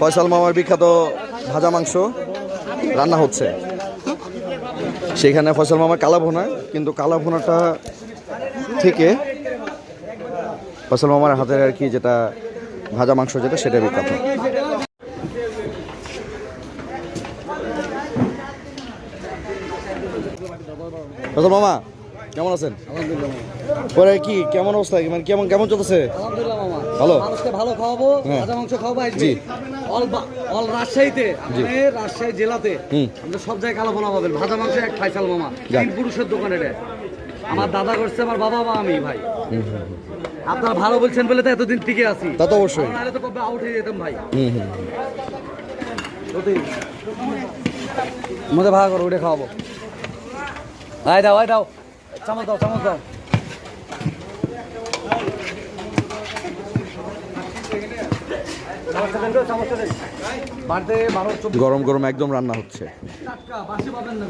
ফয়সাল মামার বিখ্যাত ভাজা মাংস রান্না হচ্ছে। সেখানে ফয়সাল মামার কালা ভুনা, কিন্তু কালা ভুনাটা থেকে ফয়সাল মামার হাতের আর কি যেটা ভাজা মাংস যেটা সেটা বিখ্যাত। ফয়সাল মামা কেমন আছেন? পরে কি কেমন অবস্থা, মানে কেমন কেমন চলতেছে? আলহামদুলিল্লাহ মামা, ভালো। মানুষকে ভালো খাওয়াবো, ভাজা মাংস খাওয়াবো। জি। অল রাজশাহীতে, আপনি রাজশাহী জেলাতে আপনি সব জায়গায় কালো ভুনা পাবেন। ভাজা মাংস এক ফয়সাল মামা, তিন পুরুষের দোকান এটা। আমার দাদা করছে, আমার বাবা মা আমি ভাই। আপনারা ভালো বলছেন বলে তো এতদিন টিকে আছি। তা তো অবশ্যই। নাহলে তো কবে আউট হয়ে যেতাম ভাই। মধ্যে ভাড়া করো, ওটা খাওয়াবো। আয় দাও, আয় দাও, চামচ দাও, চামচ দাও। গরম গরম একদম রান্না হচ্ছে। টাটকা, বাসি পাবেন না।